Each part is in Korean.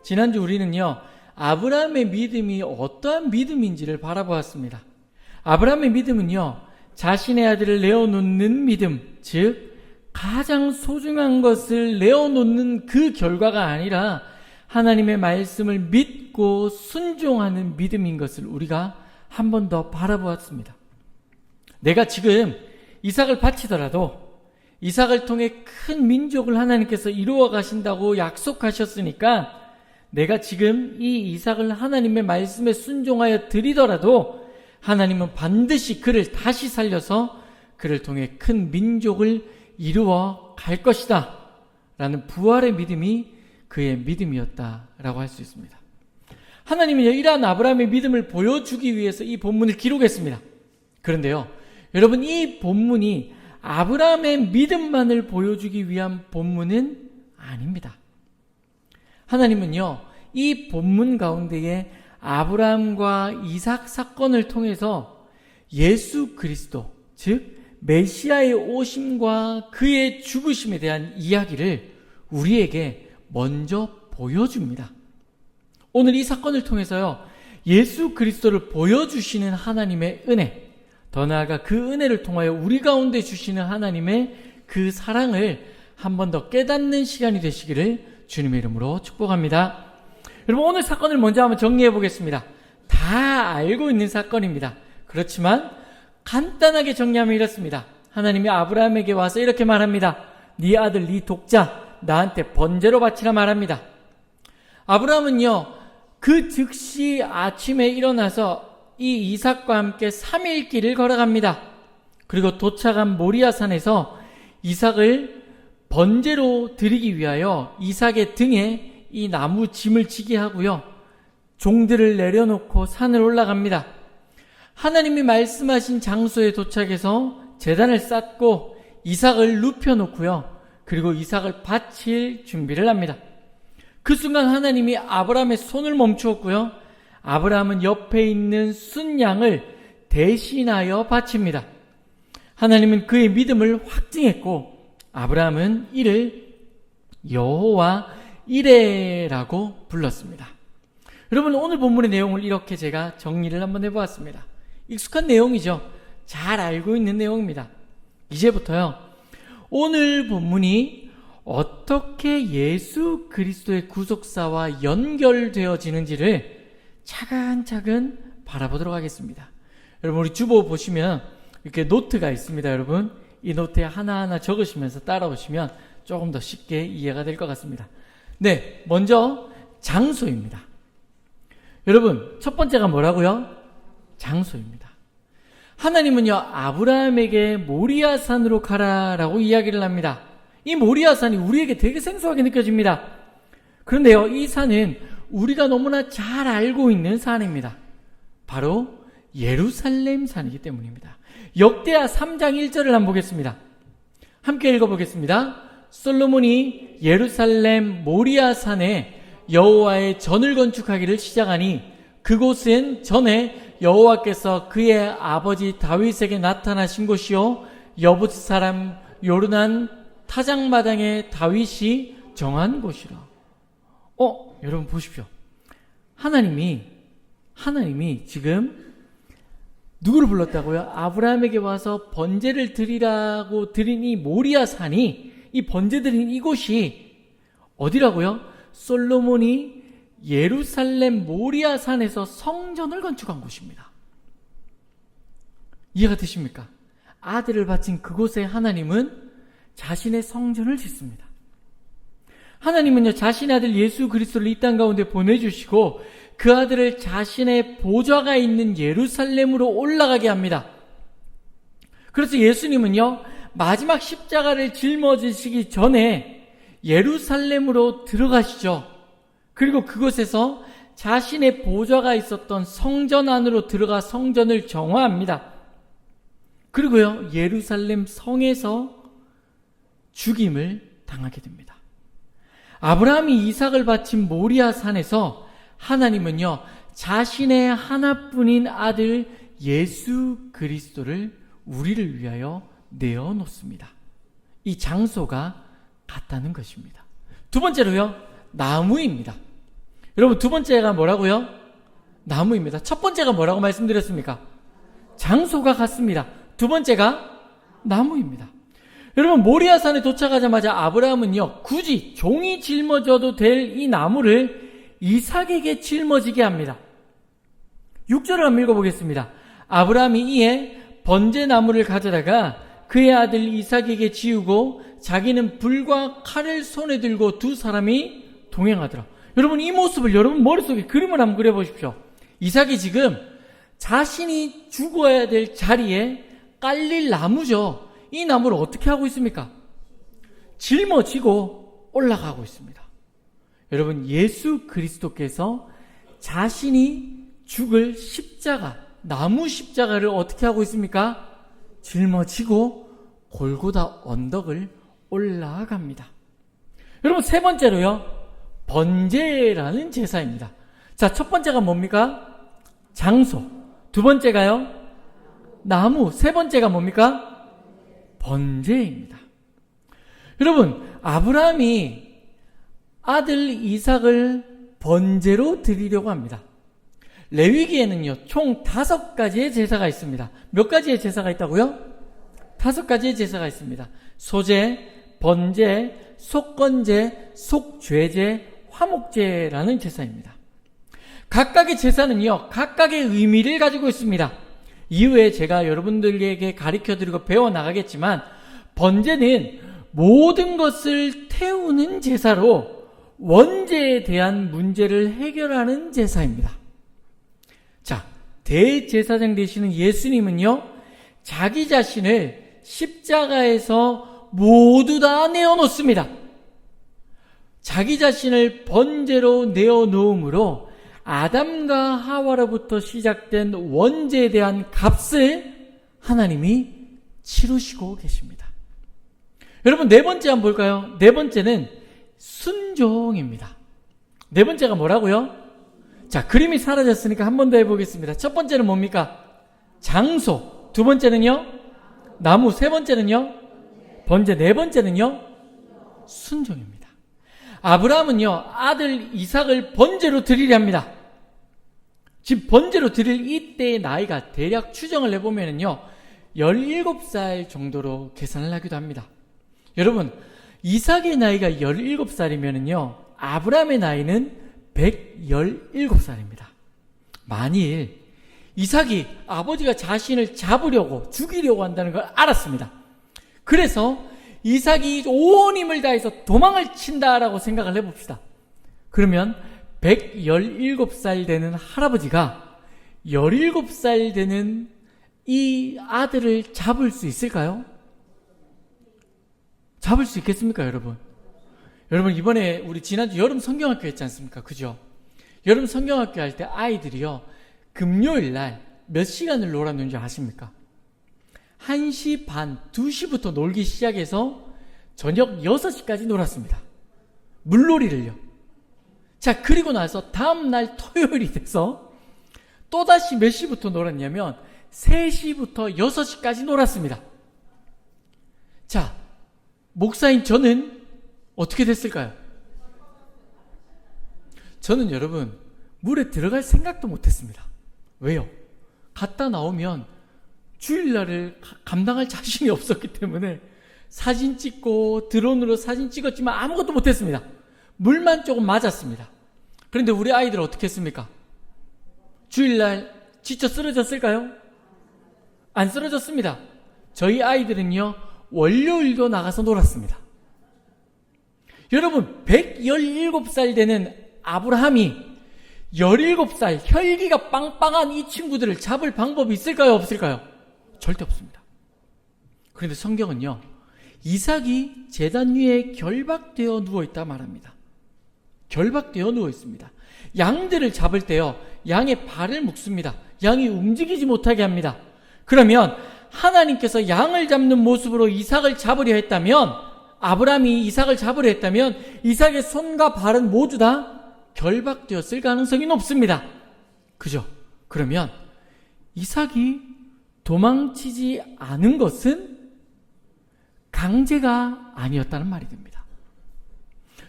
지난주 우리는요, 아브라함의 믿음이 어떠한 믿음인지를 바라보았습니다. 아브라함의 믿음은요, 자신의 아들을 내어놓는 믿음, 즉 가장 소중한 것을 내어놓는 그 결과가 아니라 하나님의 말씀을 믿고 순종하는 믿음인 것을 우리가 한 번 더 바라보았습니다. 내가 지금 이삭을 바치더라도 이삭을 통해 큰 민족을 하나님께서 이루어 가신다고 약속하셨으니까 내가 지금 이 이삭을 하나님의 말씀에 순종하여 드리더라도 하나님은 반드시 그를 다시 살려서 그를 통해 큰 민족을 이루어 갈 것이다 라는 부활의 믿음이 그의 믿음이었다라고 할 수 있습니다. 하나님은 이러한 아브라함의 믿음을 보여주기 위해서 이 본문을 기록했습니다. 그런데요, 여러분, 이 본문이 아브라함의 믿음만을 보여주기 위한 본문은 아닙니다. 하나님은요, 이 본문 가운데에 아브라함과 이삭 사건을 통해서 예수 그리스도, 즉 메시아의 오심과 그의 죽으심에 대한 이야기를 우리에게 먼저 보여줍니다. 오늘 이 사건을 통해서요, 예수 그리스도를 보여주시는 하나님의 은혜, 더 나아가 그 은혜를 통하여 우리 가운데 주시는 하나님의 그 사랑을 한 번 더 깨닫는 시간이 되시기를 주님의 이름으로 축복합니다. 여러분, 오늘 사건을 먼저 한번 정리해 보겠습니다. 다 알고 있는 사건입니다. 그렇지만 간단하게 정리하면 이렇습니다. 하나님이 아브라함에게 와서 이렇게 말합니다. 네 아들, 네 독자 나한테 번제로 바치라 말합니다. 아브라함은요, 그 즉시 아침에 일어나서 이 이삭과 함께 3일 길을 걸어갑니다. 그리고 도착한 모리아산에서 이삭을 번제로 드리기 위하여 이삭의 등에 이 나무 짐을 지게 하고요, 종들을 내려놓고 산을 올라갑니다. 하나님이 말씀하신 장소에 도착해서 제단을 쌓고 이삭을 눕혀놓고요, 그리고 이삭을 바칠 준비를 합니다. 그 순간 하나님이 아브라함의 손을 멈추었고요, 아브라함은 옆에 있는 순양을 대신하여 바칩니다. 하나님은 그의 믿음을 확증했고 아브라함은 이를 여호와 이레라고 불렀습니다. 여러분, 오늘 본문의 내용을 이렇게 제가 정리를 한번 해보았습니다. 익숙한 내용이죠. 잘 알고 있는 내용입니다. 이제부터요, 오늘 본문이 어떻게 예수 그리스도의 구속사와 연결되어지는지를 차근차근 바라보도록 하겠습니다. 여러분, 우리 주보 보시면 이렇게 노트가 있습니다. 여러분, 이 노트에 하나하나 적으시면서 따라오시면 조금 더 쉽게 이해가 될 것 같습니다. 네, 먼저 장소입니다. 여러분, 첫 번째가 뭐라고요? 장소입니다. 하나님은요, 아브라함에게 모리아산으로 가라라고 이야기를 합니다. 이 모리아산이 우리에게 되게 생소하게 느껴집니다. 그런데요, 이 산은 우리가 너무나 잘 알고 있는 산입니다. 바로 예루살렘 산이기 때문입니다. 역대하 3장 1절을 한번 보겠습니다. 함께 읽어보겠습니다. 솔로몬이 예루살렘 모리아산에 여호와의 전을 건축하기를 시작하니 그곳은 전에 여호와께서 그의 아버지 다윗에게 나타나신 곳이요 여부스 사람 요르단 타작마당에 다윗이 정한 곳이라. 여러분 보십시오. 하나님이 지금 누구를 불렀다고요? 아브라함에게 와서 번제를 드리라고 드린 이 모리아산이, 이 번제 드린 이곳이 어디라고요? 솔로몬이 예루살렘 모리아산에서 성전을 건축한 곳입니다. 이해가 되십니까? 아들을 바친 그곳에 하나님은 자신의 성전을 짓습니다. 하나님은요, 자신의 아들 예수 그리스도를 이 땅 가운데 보내주시고 그 아들을 자신의 보좌가 있는 예루살렘으로 올라가게 합니다. 그래서 예수님은요, 마지막 십자가를 짊어지시기 전에 예루살렘으로 들어가시죠. 그리고 그곳에서 자신의 보좌가 있었던 성전 안으로 들어가 성전을 정화합니다. 그리고요, 예루살렘 성에서 죽임을 당하게 됩니다. 아브라함이 이삭을 바친 모리아산에서 하나님은요, 자신의 하나뿐인 아들 예수 그리스도를 우리를 위하여 내어놓습니다. 이 장소가 같다는 것입니다. 두 번째로요, 나무입니다. 여러분, 두 번째가 뭐라고요? 나무입니다. 첫 번째가 뭐라고 말씀드렸습니까? 장소가 같습니다. 두 번째가 나무입니다. 여러분, 모리아산에 도착하자마자 아브라함은요, 굳이 종이 짊어져도 될 이 나무를 이삭에게 짊어지게 합니다. 6절을 한번 읽어보겠습니다. 아브라함이 이에 번제나무를 가져다가 그의 아들 이삭에게 지우고 자기는 불과 칼을 손에 들고 두 사람이 동행하더라. 여러분, 이 모습을 여러분 머릿속에 그림을 한번 그려보십시오. 이삭이 지금 자신이 죽어야 될 자리에 깔릴 나무죠. 이 나무를 어떻게 하고 있습니까? 짊어지고 올라가고 있습니다. 여러분, 예수 그리스도께서 자신이 죽을 십자가, 나무 십자가를 어떻게 하고 있습니까? 짊어지고 골고다 언덕을 올라갑니다. 여러분, 세 번째로요, 번제라는 제사입니다. 자, 첫 번째가 뭡니까? 장소. 두 번째가요, 나무. 세 번째가 뭡니까? 번제입니다. 여러분, 아브라함이 아들 이삭을 번제로 드리려고 합니다. 레위기에는요, 총 5가지의 제사가 있습니다. 몇 가지의 제사가 있다고요? 5가지의 제사가 있습니다. 소제, 번제, 속건제, 속죄제, 화목제라는 제사입니다. 각각의 제사는요, 각각의 의미를 가지고 있습니다. 이후에 제가 여러분들에게 가르쳐드리고 배워나가겠지만, 번제는 모든 것을 태우는 제사로 원죄에 대한 문제를 해결하는 제사입니다. 자, 대제사장 되시는 예수님은요, 자기 자신을 십자가에서 모두 다 내어놓습니다. 자기 자신을 번제로 내어놓음으로 아담과 하와로부터 시작된 원죄에 대한 값을 하나님이 치르시고 계십니다. 여러분, 네 번째 한번 볼까요? 네 번째는 순종입니다. 네 번째가 뭐라고요? 자, 그림이 사라졌으니까 한 번 더 해보겠습니다. 첫 번째는 뭡니까? 장소. 두 번째는요? 나무. 세 번째는요? 번제. 네 번째는요? 순종입니다. 아브라함은요, 아들 이삭을 번제로 드리려 합니다. 지금 번제로 드릴 이때의 나이가 대략 추정을 해보면요, 17살 정도로 계산을 하기도 합니다. 여러분, 이삭의 나이가 17살이면요, 아브라함의 나이는 117살입니다. 만일 이삭이 아버지가 자신을 잡으려고 죽이려고 한다는 걸 알았습니다. 그래서 이삭이 온 힘을 다해서 도망을 친다라고 생각을 해봅시다. 그러면 117살 되는 할아버지가 17살 되는 이 아들을 잡을 수 있을까요? 잡을 수 있겠습니까, 여러분? 여러분, 이번에 우리 지난주 여름 성경학교 했지 않습니까? 그죠? 여름 성경학교 할 때 아이들이요, 금요일 날 몇 시간을 놀았는지 아십니까? 1시 반, 2시부터 놀기 시작해서 저녁 6시까지 놀았습니다. 물놀이를요. 자, 그리고 나서 다음날 토요일이 돼서 또다시 몇 시부터 놀았냐면 3시부터 6시까지 놀았습니다. 자, 목사인 저는 어떻게 됐을까요? 저는 여러분, 물에 들어갈 생각도 못했습니다. 왜요? 갔다 나오면 주일날을 감당할 자신이 없었기 때문에 사진 찍고 드론으로 사진 찍었지만 아무것도 못했습니다. 물만 조금 맞았습니다. 그런데 우리 아이들 어떻게 했습니까? 주일날 지쳐 쓰러졌을까요? 안 쓰러졌습니다. 저희 아이들은요, 월요일도 나가서 놀았습니다. 여러분, 117살 되는 아브라함이 17살 혈기가 빵빵한 이 친구들을 잡을 방법이 있을까요? 없을까요? 절대 없습니다. 그런데 성경은요, 이삭이 제단 위에 결박되어 누워있다 말합니다. 결박되어 누워있습니다. 양들을 잡을 때요, 양의 발을 묶습니다. 양이 움직이지 못하게 합니다. 그러면 하나님께서 양을 잡는 모습으로 이삭을 잡으려 했다면, 아브라함이 이삭을 잡으려 했다면 이삭의 손과 발은 모두 다 결박되었을 가능성이 높습니다. 그죠? 그러면 이삭이 도망치지 않은 것은 강제가 아니었다는 말이 됩니다.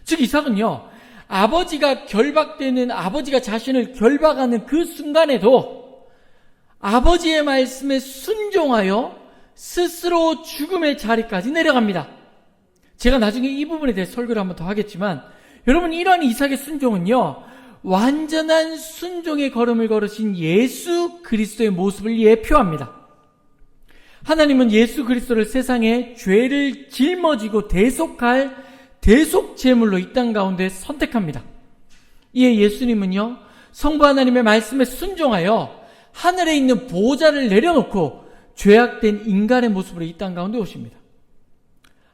즉 이삭은요, 아버지가 아버지가 자신을 결박하는 그 순간에도 아버지의 말씀에 순종하여 스스로 죽음의 자리까지 내려갑니다. 제가 나중에 이 부분에 대해 설교를 한번 더 하겠지만, 여러분, 이러한 이삭의 순종은요, 완전한 순종의 걸음을 걸으신 예수 그리스도의 모습을 예표합니다. 하나님은 예수 그리스도를 세상에 죄를 짊어지고 대속할 대속 제물로 이 땅 가운데 선택합니다. 이에 예수님은요, 성부 하나님의 말씀에 순종하여 하늘에 있는 보좌를 내려놓고 죄악된 인간의 모습으로 이 땅 가운데 오십니다.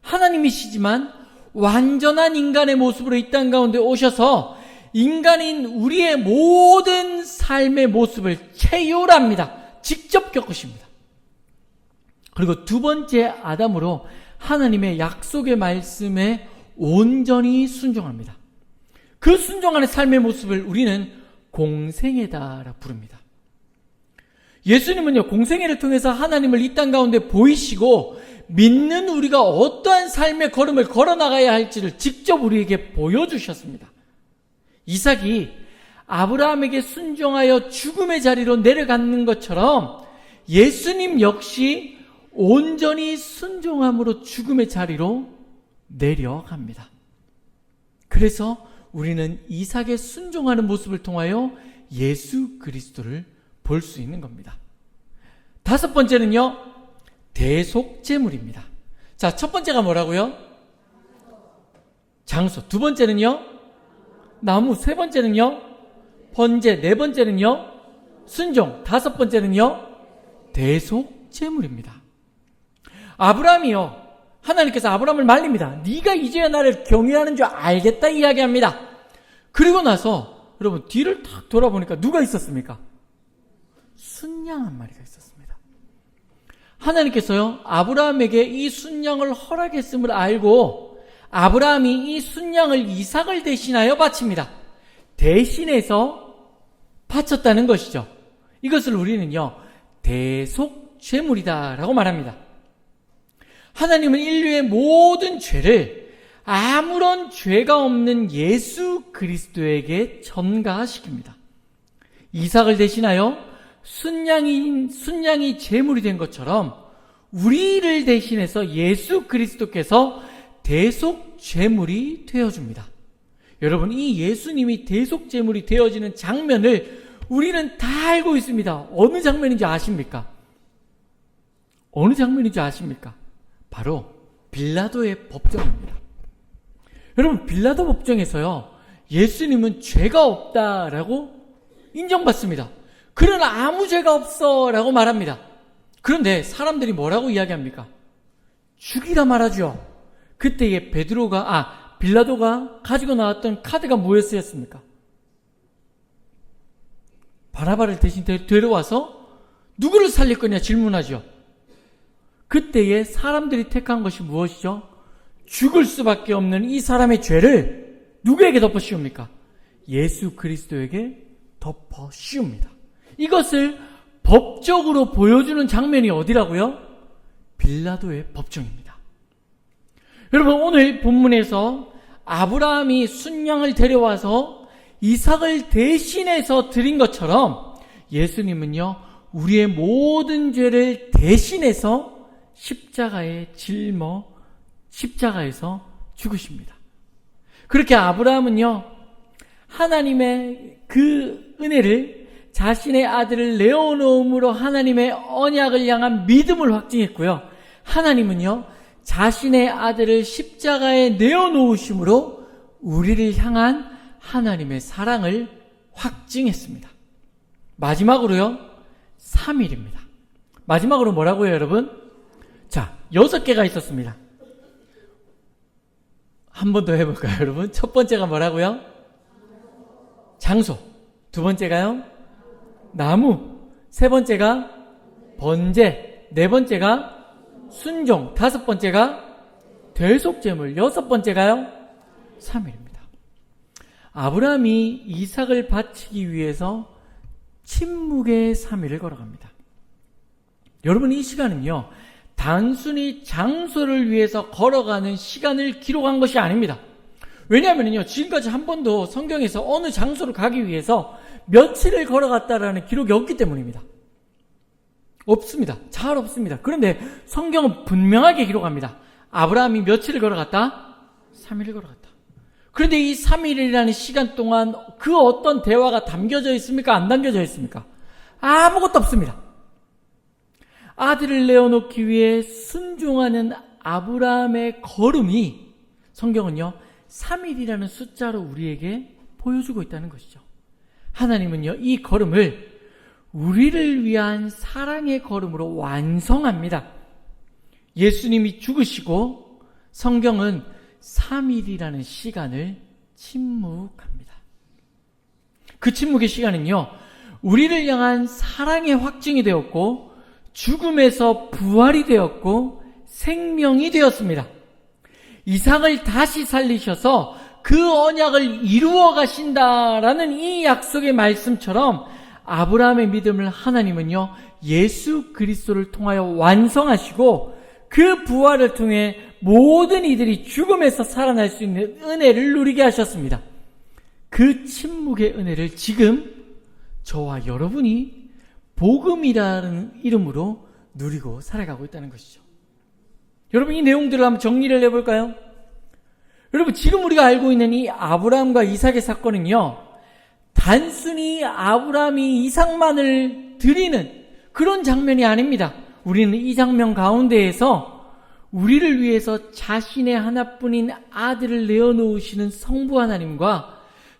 하나님이시지만 완전한 인간의 모습으로 이 땅 가운데 오셔서 인간인 우리의 모든 삶의 모습을 체휼합니다. 직접 겪으십니다. 그리고 두 번째 아담으로 하나님의 약속의 말씀에 온전히 순종합니다. 그 순종하는 삶의 모습을 우리는 공생애다라 부릅니다. 예수님은요, 공생애를 통해서 하나님을 이 땅 가운데 보이시고 믿는 우리가 어떠한 삶의 걸음을 걸어나가야 할지를 직접 우리에게 보여주셨습니다. 이삭이 아브라함에게 순종하여 죽음의 자리로 내려가는 것처럼 예수님 역시 온전히 순종함으로 죽음의 자리로 내려갑니다. 그래서 우리는 이삭의 순종하는 모습을 통하여 예수 그리스도를 볼 수 있는 겁니다. 다섯 번째는요, 대속제물입니다. 자, 첫 번째가 뭐라고요? 장소. 두 번째는요, 나무. 세 번째는요, 번제. 네 번째는요, 순종. 다섯 번째는요, 대속제물입니다. 아브라함이요, 하나님께서 아브라함을 말립니다. 네가 이제야 나를 경외하는 줄 알겠다 이야기합니다. 그리고 나서 여러분 뒤를 탁 돌아보니까 누가 있었습니까? 순양 한 마리가 있었습니다. 하나님께서요, 아브라함에게 이 순양을 허락했음을 알고 아브라함이 이 순양을 이삭을 대신하여 바칩니다. 대신해서 바쳤다는 것이죠. 이것을 우리는요, 대속죄물이다라고 말합니다. 하나님은 인류의 모든 죄를 아무런 죄가 없는 예수 그리스도에게 전가시킵니다. 이삭을 대신하여 순양이 제물이 된 것처럼 우리를 대신해서 예수 그리스도께서 대속 제물이 되어줍니다. 여러분, 이 예수님이 대속 제물이 되어지는 장면을 우리는 다 알고 있습니다. 어느 장면인지 아십니까? 어느 장면인지 아십니까? 바로 빌라도의 법정입니다. 여러분, 빌라도 법정에서요, 예수님은 죄가 없다라고 인정받습니다. 그는 아무 죄가 없어 라고 말합니다. 그런데 사람들이 뭐라고 이야기합니까? 죽이라 말하죠. 그때에 빌라도가 가지고 나왔던 카드가 뭐였습니까? 바라바를 대신 데려와서 누구를 살릴 거냐 질문하죠. 그때에 사람들이 택한 것이 무엇이죠? 죽을 수밖에 없는 이 사람의 죄를 누구에게 덮어 씌웁니까? 예수 그리스도에게 덮어 씌웁니다. 이것을 법적으로 보여주는 장면이 어디라고요? 빌라도의 법정입니다. 여러분, 오늘 본문에서 아브라함이 순양을 데려와서 이삭을 대신해서 드린 것처럼 예수님은요, 우리의 모든 죄를 대신해서 십자가에서 죽으십니다. 그렇게 아브라함은요, 하나님의 그 은혜를 자신의 아들을 내어놓음으로 하나님의 언약을 향한 믿음을 확증했고요. 하나님은요, 자신의 아들을 십자가에 내어놓으심으로 우리를 향한 하나님의 사랑을 확증했습니다. 마지막으로요, 3일입니다. 마지막으로 뭐라고요, 여러분? 자, 6개가 있었습니다. 한 번 더 해볼까요, 여러분? 첫 번째가 뭐라고요? 장소. 두 번째가요? 나무. 세 번째가 번제. 네 번째가 순종. 다섯 번째가 대속제물. 여섯 번째가요? 3일입니다. 아브라함이 이삭을 바치기 위해서 침묵의 3일을 걸어갑니다. 여러분, 이 시간은요, 단순히 장소를 위해서 걸어가는 시간을 기록한 것이 아닙니다. 왜냐하면요, 지금까지 한 번도 성경에서 어느 장소를 가기 위해서 며칠을 걸어갔다라는 기록이 없기 때문입니다. 없습니다. 잘 없습니다. 그런데 성경은 분명하게 기록합니다. 아브라함이 며칠을 걸어갔다? 3일을 걸어갔다. 그런데 이 3일이라는 시간 동안 그 어떤 대화가 담겨져 있습니까? 안 담겨져 있습니까? 아무것도 없습니다. 아들을 내어놓기 위해 순종하는 아브라함의 걸음이 성경은요, 3일이라는 숫자로 우리에게 보여주고 있다는 것이죠. 하나님은요, 이 걸음을 우리를 위한 사랑의 걸음으로 완성합니다. 예수님이 죽으시고 성경은 3일이라는 시간을 침묵합니다. 그 침묵의 시간은요, 우리를 향한 사랑의 확증이 되었고 죽음에서 부활이 되었고 생명이 되었습니다. 이삭을 다시 살리셔서 그 언약을 이루어 가신다라는 이 약속의 말씀처럼 아브라함의 믿음을 하나님은요, 예수 그리스도를 통하여 완성하시고 그 부활을 통해 모든 이들이 죽음에서 살아날 수 있는 은혜를 누리게 하셨습니다. 그 침묵의 은혜를 지금 저와 여러분이 복음이라는 이름으로 누리고 살아가고 있다는 것이죠. 여러분, 이 내용들을 한번 정리를 해볼까요? 여러분, 지금 우리가 알고 있는 이 아브라함과 이삭의 사건은요, 단순히 아브라함이 이삭만을 드리는 그런 장면이 아닙니다. 우리는 이 장면 가운데에서 우리를 위해서 자신의 하나뿐인 아들을 내어놓으시는 성부 하나님과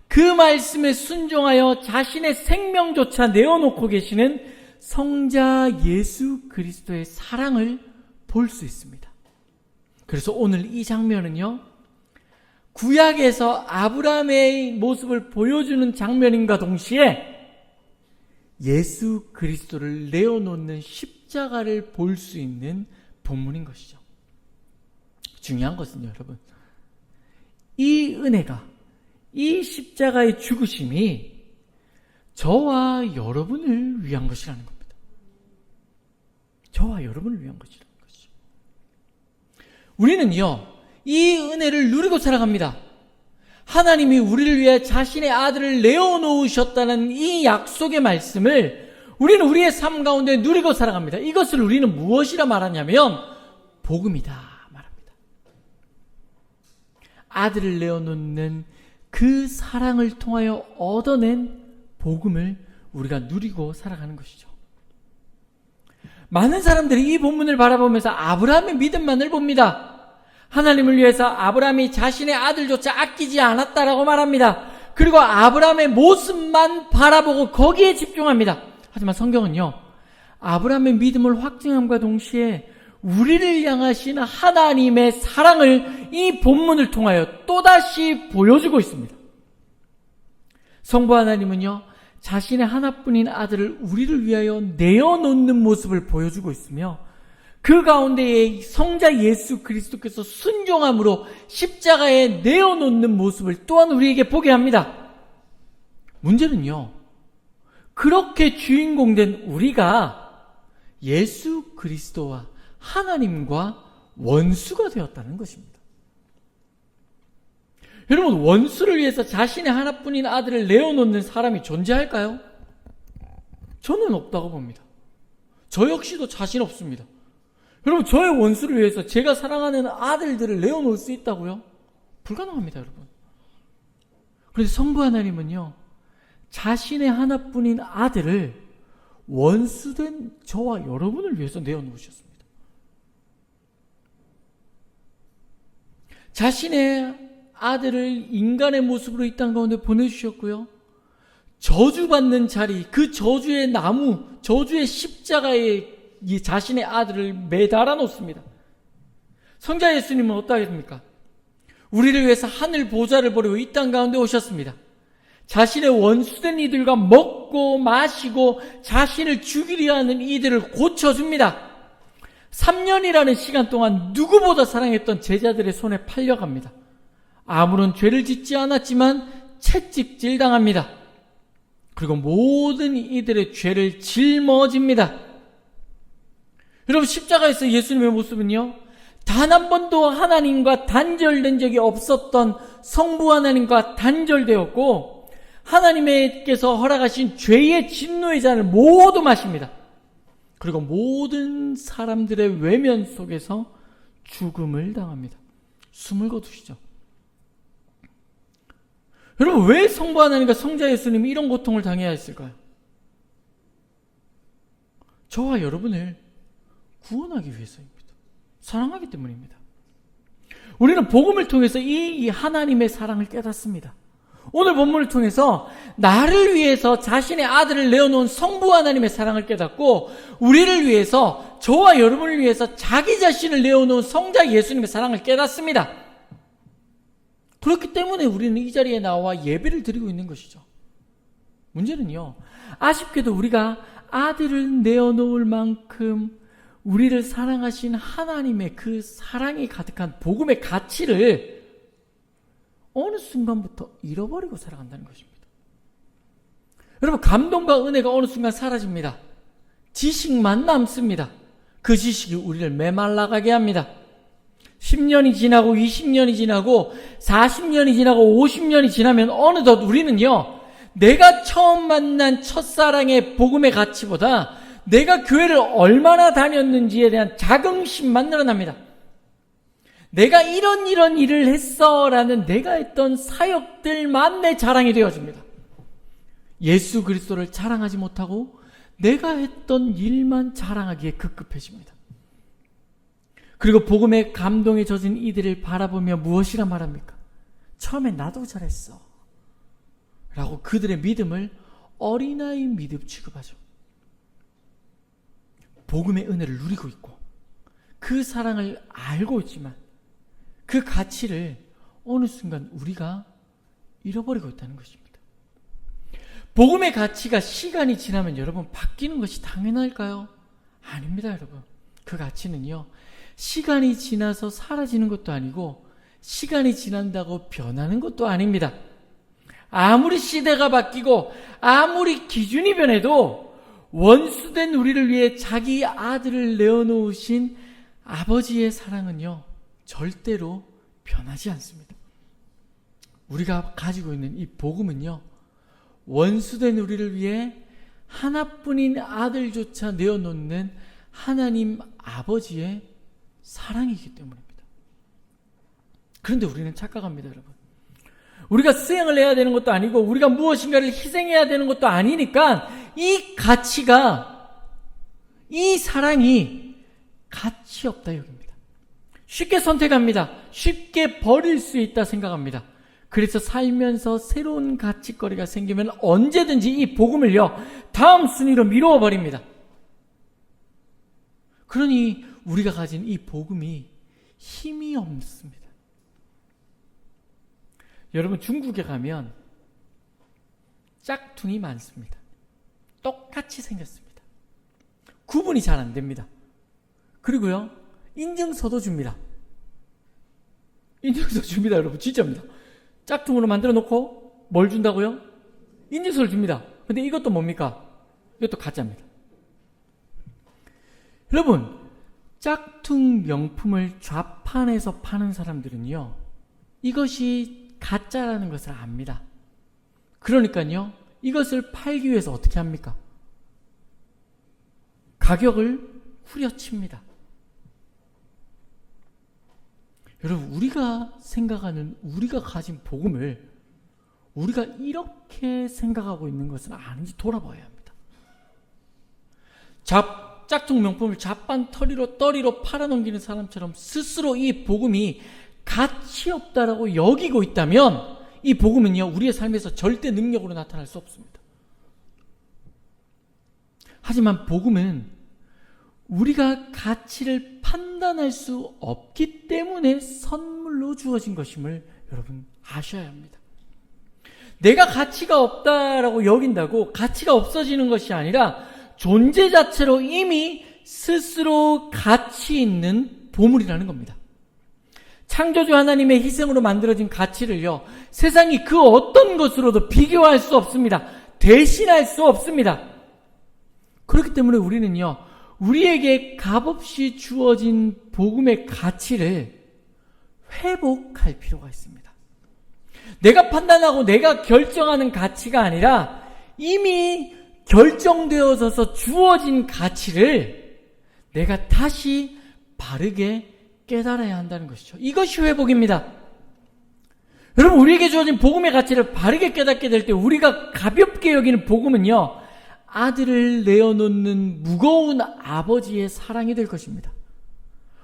그 말씀에 순종하여 자신의 생명조차 내어놓고 계시는 성자 예수 그리스도의 사랑을 볼 수 있습니다. 그래서 오늘 이 장면은요, 구약에서 아브라함의 모습을 보여주는 장면인가 동시에 예수 그리스도를 내어놓는 십자가를 볼 수 있는 본문인 것이죠. 중요한 것은요, 여러분, 이 은혜가, 이 십자가의 죽으심이 저와 여러분을 위한 것이라는 겁니다. 저와 여러분을 위한 것이라는 것이죠. 우리는요, 이 은혜를 누리고 살아갑니다. 하나님이 우리를 위해 자신의 아들을 내어놓으셨다는 이 약속의 말씀을 우리는 우리의 삶 가운데 누리고 살아갑니다. 이것을 우리는 무엇이라 말하냐면 복음이다 말합니다. 아들을 내어놓는 그 사랑을 통하여 얻어낸 복음을 우리가 누리고 살아가는 것이죠. 많은 사람들이 이 본문을 바라보면서 아브라함의 믿음만을 봅니다. 하나님을 위해서 아브라함이 자신의 아들조차 아끼지 않았다라고 말합니다. 그리고 아브라함의 모습만 바라보고 거기에 집중합니다. 하지만 성경은요, 아브라함의 믿음을 확증함과 동시에 우리를 향하신 하나님의 사랑을 이 본문을 통하여 또다시 보여주고 있습니다. 성부 하나님은요, 자신의 하나뿐인 아들을 우리를 위하여 내어놓는 모습을 보여주고 있으며 그 가운데에 성자 예수 그리스도께서 순종함으로 십자가에 내어놓는 모습을 또한 우리에게 보게 합니다. 문제는요, 그렇게 주인공된 우리가 예수 그리스도와 하나님과 원수가 되었다는 것입니다. 여러분, 원수를 위해서 자신의 하나뿐인 아들을 내어놓는 사람이 존재할까요? 저는 없다고 봅니다. 저 역시도 자신 없습니다. 여러분, 저의 원수를 위해서 제가 사랑하는 아들들을 내어놓을 수 있다고요? 불가능합니다, 여러분. 그런데 성부 하나님은요, 자신의 하나뿐인 아들을 원수된 저와 여러분을 위해서 내어놓으셨습니다. 자신의 아들을 인간의 모습으로 이 땅 가운데 보내주셨고요, 저주받는 자리, 그 저주의 나무, 저주의 십자가에 이 자신의 아들을 매달아 놓습니다. 성자 예수님은 어떠하겠습니까? 우리를 위해서 하늘 보좌를 버리고 이 땅 가운데 오셨습니다. 자신의 원수된 이들과 먹고 마시고 자신을 죽이려 하는 이들을 고쳐줍니다. 3년이라는 시간 동안 누구보다 사랑했던 제자들의 손에 팔려갑니다. 아무런 죄를 짓지 않았지만 채찍질 당합니다. 그리고 모든 이들의 죄를 짊어집니다. 여러분, 십자가에서 예수님의 모습은요, 단 한 번도 하나님과 단절된 적이 없었던 성부 하나님과 단절되었고 하나님께서 허락하신 죄의 진노의 잔을 모두 마십니다. 그리고 모든 사람들의 외면 속에서 죽음을 당합니다. 숨을 거두시죠. 여러분, 왜 성부 하나님과 성자 예수님이 이런 고통을 당해야 했을까요? 저와 여러분을 구원하기 위해서입니다. 사랑하기 때문입니다. 우리는 복음을 통해서 이 하나님의 사랑을 깨닫습니다. 오늘 본문을 통해서 나를 위해서 자신의 아들을 내어놓은 성부 하나님의 사랑을 깨닫고 우리를 위해서, 저와 여러분을 위해서 자기 자신을 내어놓은 성자 예수님의 사랑을 깨닫습니다. 그렇기 때문에 우리는 이 자리에 나와 예배를 드리고 있는 것이죠. 문제는요, 아쉽게도 우리가 아들을 내어놓을 만큼 우리를 사랑하신 하나님의 그 사랑이 가득한 복음의 가치를 어느 순간부터 잃어버리고 살아간다는 것입니다. 여러분, 감동과 은혜가 어느 순간 사라집니다. 지식만 남습니다. 그 지식이 우리를 메말라가게 합니다. 10년이 지나고 20년이 지나고 40년이 지나고 50년이 지나면 어느덧 우리는요, 내가 처음 만난 첫사랑의 복음의 가치보다 내가 교회를 얼마나 다녔는지에 대한 자긍심만 늘어납니다. 내가 이런 일을 했어라는 내가 했던 사역들만 내 자랑이 되어집니다. 예수 그리스도를 자랑하지 못하고 내가 했던 일만 자랑하기에 급급해집니다. 그리고 복음의 감동에 젖은 이들을 바라보며 무엇이라 말합니까? 처음에 나도 잘했어 라고 그들의 믿음을 어린아이 믿음 취급하죠. 복음의 은혜를 누리고 있고 그 사랑을 알고 있지만 그 가치를 어느 순간 우리가 잃어버리고 있다는 것입니다. 복음의 가치가 시간이 지나면 여러분 바뀌는 것이 당연할까요? 아닙니다, 여러분. 그 가치는요, 시간이 지나서 사라지는 것도 아니고 시간이 지난다고 변하는 것도 아닙니다. 아무리 시대가 바뀌고 아무리 기준이 변해도 원수된 우리를 위해 자기 아들을 내어놓으신 아버지의 사랑은요, 절대로 변하지 않습니다. 우리가 가지고 있는 이 복음은요, 원수된 우리를 위해 하나뿐인 아들조차 내어놓는 하나님 아버지의 사랑이기 때문입니다. 그런데 우리는 착각합니다, 여러분. 우리가 수행을 해야 되는 것도 아니고 우리가 무엇인가를 희생해야 되는 것도 아니니까 이 가치가, 이 사랑이 가치 없다 여깁니다. 쉽게 선택합니다. 쉽게 버릴 수 있다 생각합니다. 그래서 살면서 새로운 가치거리가 생기면 언제든지 이 복음을요, 다음 순위로 미루어 버립니다. 그러니 우리가 가진 이 복음이 힘이 없습니다. 여러분, 중국에 가면 짝퉁이 많습니다. 똑같이 생겼습니다. 구분이 잘 안 됩니다. 그리고요, 인증서도 줍니다. 인증서 줍니다, 여러분. 진짜입니다. 짝퉁으로 만들어 놓고 뭘 준다고요? 인증서를 줍니다. 근데 이것도 뭡니까? 이것도 가짜입니다. 여러분, 짝퉁 명품을 좌판해서 파는 사람들은요, 이것이 가짜라는 것을 압니다. 그러니까요, 이것을 팔기 위해서 어떻게 합니까? 가격을 후려칩니다. 여러분, 우리가 생각하는, 우리가 가진 복음을 우리가 이렇게 생각하고 있는 것은 아닌지 돌아봐야 합니다. 짝퉁 명품을 좌판 떠리로 팔아넘기는 사람처럼 스스로 이 복음이 가치 없다라고 여기고 있다면 이 복음은요, 우리의 삶에서 절대 능력으로 나타날 수 없습니다. 하지만 복음은 우리가 가치를 판단할 수 없기 때문에 선물로 주어진 것임을 여러분 아셔야 합니다. 내가 가치가 없다라고 여긴다고 가치가 없어지는 것이 아니라 존재 자체로 이미 스스로 가치 있는 보물이라는 겁니다. 창조주 하나님의 희생으로 만들어진 가치를요, 세상이 그 어떤 것으로도 비교할 수 없습니다. 대신할 수 없습니다. 그렇기 때문에 우리는요, 우리에게 값없이 주어진 복음의 가치를 회복할 필요가 있습니다. 내가 판단하고 내가 결정하는 가치가 아니라 이미 결정되어져서 주어진 가치를 내가 다시 바르게 깨달아야 한다는 것이죠. 이것이 회복입니다. 여러분, 우리에게 주어진 복음의 가치를 바르게 깨닫게 될 때 우리가 가볍게 여기는 복음은요, 아들을 내어놓는 무거운 아버지의 사랑이 될 것입니다.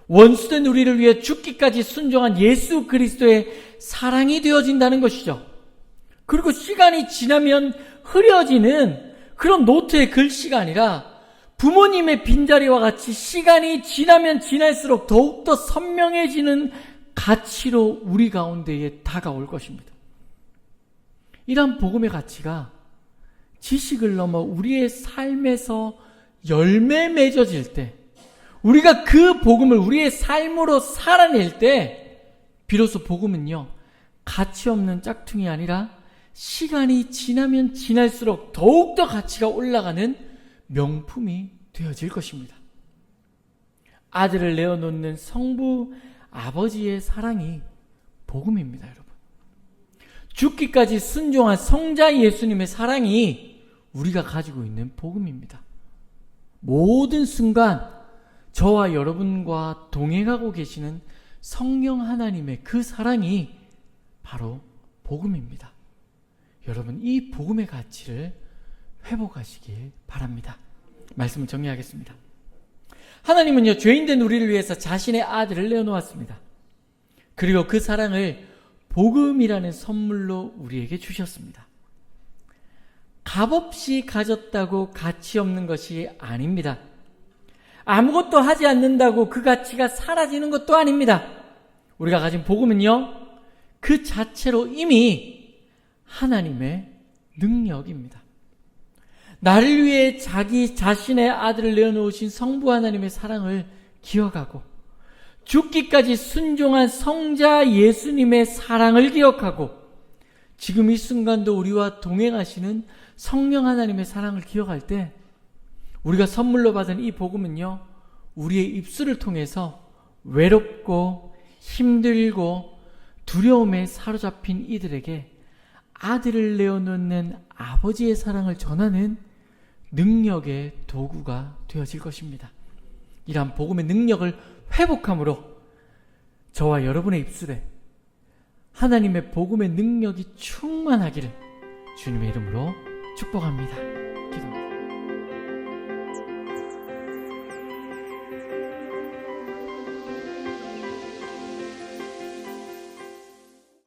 원수된 우리를 위해 죽기까지 순종한 예수 그리스도의 사랑이 되어진다는 것이죠. 그리고 시간이 지나면 흐려지는 그런 노트의 글씨가 아니라 부모님의 빈자리와 같이 시간이 지나면 지날수록 더욱더 선명해지는 가치로 우리 가운데에 다가올 것입니다. 이러한 복음의 가치가 지식을 넘어 우리의 삶에서 열매 맺어질 때, 우리가 그 복음을 우리의 삶으로 살아낼 때 비로소 복음은요, 가치 없는 짝퉁이 아니라 시간이 지나면 지날수록 더욱더 가치가 올라가는 명품이 되어질 것입니다. 아들을 내어놓는 성부 아버지의 사랑이 복음입니다, 여러분. 죽기까지 순종한 성자 예수님의 사랑이 우리가 가지고 있는 복음입니다. 모든 순간 저와 여러분과 동행하고 계시는 성령 하나님의 그 사랑이 바로 복음입니다. 여러분, 이 복음의 가치를 회복하시길 바랍니다. 말씀을 정리하겠습니다. 하나님은요, 죄인된 우리를 위해서 자신의 아들을 내어놓았습니다. 그리고 그 사랑을 복음이라는 선물로 우리에게 주셨습니다. 값없이 가졌다고 가치 없는 것이 아닙니다. 아무것도 하지 않는다고 그 가치가 사라지는 것도 아닙니다. 우리가 가진 복음은요, 그 자체로 이미 하나님의 능력입니다. 나를 위해 자기 자신의 아들을 내어놓으신 성부 하나님의 사랑을 기억하고, 죽기까지 순종한 성자 예수님의 사랑을 기억하고, 지금 이 순간도 우리와 동행하시는 성령 하나님의 사랑을 기억할 때 우리가 선물로 받은 이 복음은요, 우리의 입술을 통해서 외롭고 힘들고 두려움에 사로잡힌 이들에게 아들을 내어놓는 아버지의 사랑을 전하는 능력의 도구가 되어질 것입니다. 이러한 복음의 능력을 회복함으로 저와 여러분의 입술에 하나님의 복음의 능력이 충만하기를 주님의 이름으로 축복합니다.